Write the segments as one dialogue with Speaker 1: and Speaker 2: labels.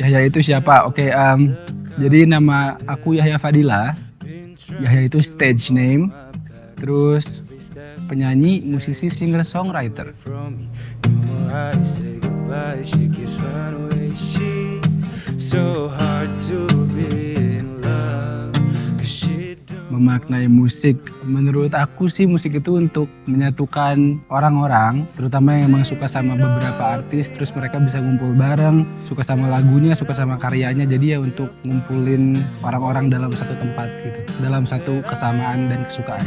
Speaker 1: Yahya itu siapa? Oke, jadi nama aku Yahya Fadila. Yahya itu stage name. Terus penyanyi, musisi, singer, songwriter. Memaknai musik, menurut aku sih musik itu untuk menyatukan orang-orang, terutama yang emang suka sama beberapa artis, terus mereka bisa ngumpul bareng, suka sama lagunya, suka sama karyanya, jadi ya untuk ngumpulin orang-orang dalam satu tempat gitu, dalam satu kesamaan dan kesukaan.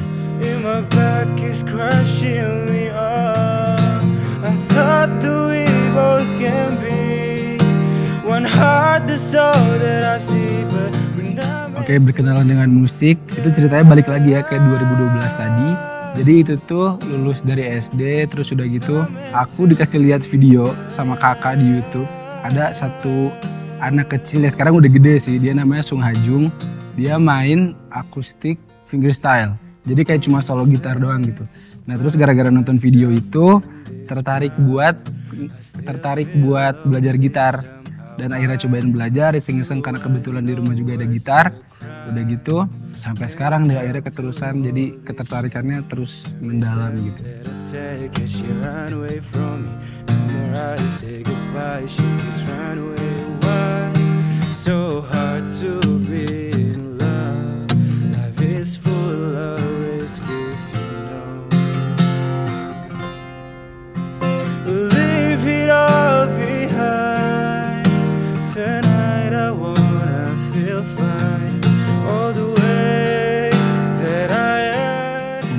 Speaker 1: Oke, berkenalan dengan musik, itu ceritanya balik lagi ya ke 2012 tadi. Jadi itu tuh lulus dari SD, terus udah gitu aku dikasih lihat video sama kakak di YouTube. Ada satu anak kecil ya, sekarang udah gede sih, dia namanya Sung Hajung. Dia main akustik fingerstyle, jadi kayak cuma solo gitar doang gitu. Nah terus gara-gara nonton video itu tertarik buat belajar gitar. Dan akhirnya cobain belajar iseng-iseng karena kebetulan di rumah juga ada gitar. Udah gitu sampai sekarang deh akhirnya keterusan, jadi ketertarikannya terus mendalam gitu.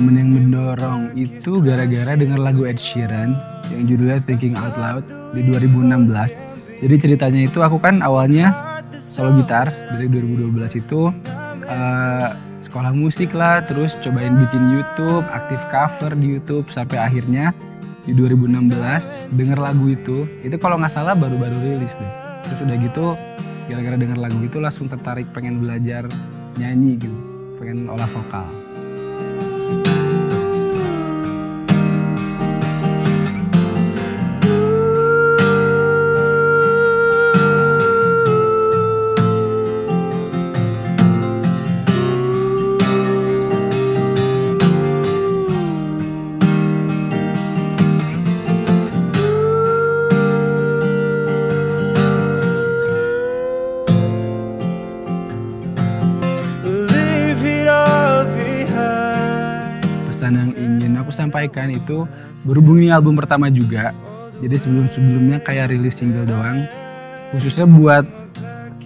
Speaker 1: Momen yang mendorong itu gara-gara denger lagu Ed Sheeran yang judulnya Thinking Out Loud di 2016. Jadi ceritanya itu aku kan awalnya solo gitar dari 2012 itu sekolah musik lah, terus cobain bikin YouTube, aktif cover di YouTube sampai akhirnya di 2016 denger lagu itu kalau nggak salah baru-baru rilis deh. Terus udah gitu gara-gara denger lagu itu langsung tertarik pengen belajar nyanyi gitu, pengen olah vokal. Pesan yang ingin aku sampaikan itu berhubung ini album pertama juga, jadi sebelumnya kayak rilis single doang, khususnya buat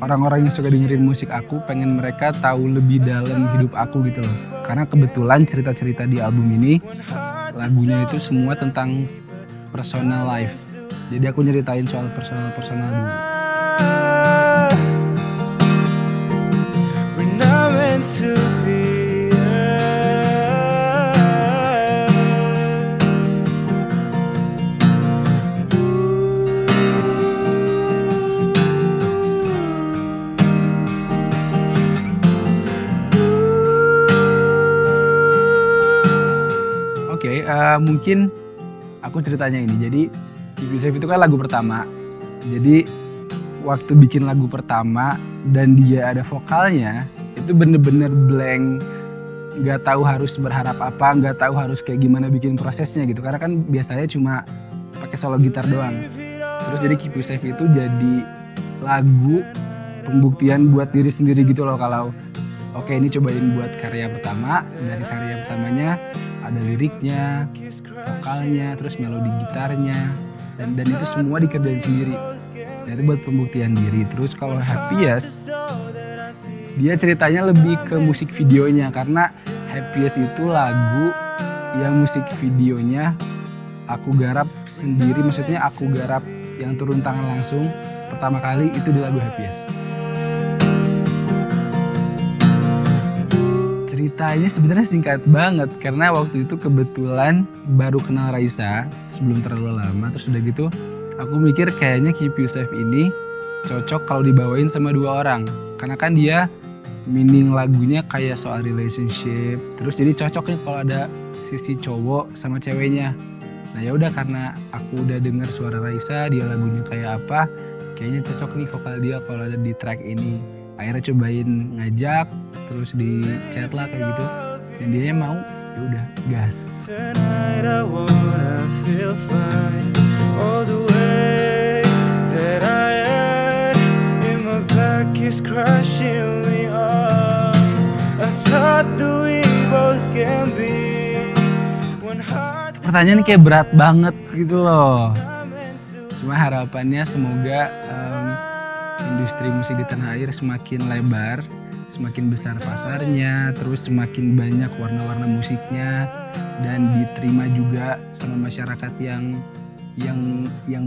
Speaker 1: orang-orang yang suka dengerin musik aku, pengen mereka tahu lebih dalam hidup aku gitu loh. Karena kebetulan cerita-cerita di album ini lagunya itu semua tentang personal life, jadi aku nyeritain soal personal dulu. Mungkin aku ceritanya ini. Jadi Keep You Safe itu kan lagu pertama. Jadi waktu bikin lagu pertama dan dia ada vokalnya, itu bener-bener blank. Gak tahu harus berharap apa, gak tahu harus kayak gimana bikin prosesnya gitu. Karena kan biasanya cuma pakai solo gitar doang. Terus jadi Keep You Safe itu jadi lagu pembuktian buat diri sendiri gitu loh, kalau oke ini cobain buat karya pertama. Dari karya pertamanya ada liriknya, vokalnya, terus melodi gitarnya, dan itu semua dikerjain sendiri. Nah, itu buat pembuktian diri. Terus kalau Happiest, dia ceritanya lebih ke musik videonya, karena Happiest itu lagu yang musik videonya aku garap sendiri, maksudnya aku garap yang turun tangan langsung pertama kali itu di lagu Happiest. Ceritanya sebenarnya singkat banget karena waktu itu kebetulan baru kenal Raisa sebelum terlalu lama. Terus udah gitu aku mikir kayaknya Keep You Safe ini cocok kalau dibawain sama dua orang, karena kan dia meaning lagunya kayak soal relationship. Terus jadi cocok nih kalau ada sisi cowok sama ceweknya. Nah ya udah, karena aku udah dengar suara Raisa, dia lagunya kayak apa, kayaknya cocok nih vokal dia kalau ada di track ini. Akhirnya cobain ngajak, terus di chat lah kayak gitu, dan dia mau, ya udah gas.
Speaker 2: Tonight I wanna feel fine. All the way that I had in my back is crushing me off. I thought that we both can be one heart.
Speaker 1: Pertanyaan kayak berat banget gitu loh. Cuma harapannya semoga industri musik di tanah air semakin lebar, semakin besar pasarnya, terus semakin banyak warna-warna musiknya, dan diterima juga sama masyarakat yang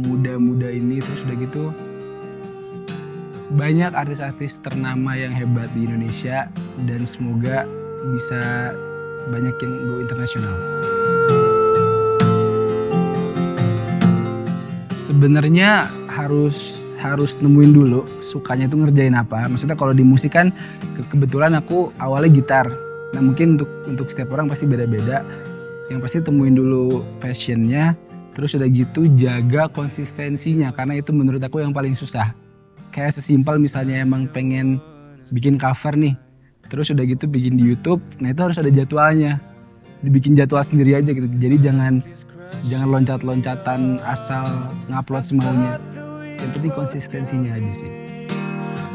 Speaker 1: muda-muda ini. Terus udah gitu banyak artis-artis ternama yang hebat di Indonesia, dan semoga bisa banyak yang go internasional. Sebenarnya harus nemuin dulu sukanya tuh ngerjain apa. Maksudnya kalau di musik kan kebetulan aku awalnya gitar. Nah mungkin untuk setiap orang pasti beda-beda. Yang pasti temuin dulu passionnya, terus udah gitu jaga konsistensinya, karena itu menurut aku yang paling susah. Kayak sesimpel misalnya emang pengen bikin cover nih, terus udah gitu bikin di YouTube, nah itu harus ada jadwalnya. Dibikin jadwal sendiri aja gitu. Jadi jangan loncat-loncatan asal ngupload semaunya. Yang penting konsistensinya aja sih.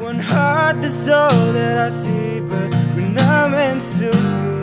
Speaker 2: One heart, that's all that I see, but we're not meant to be.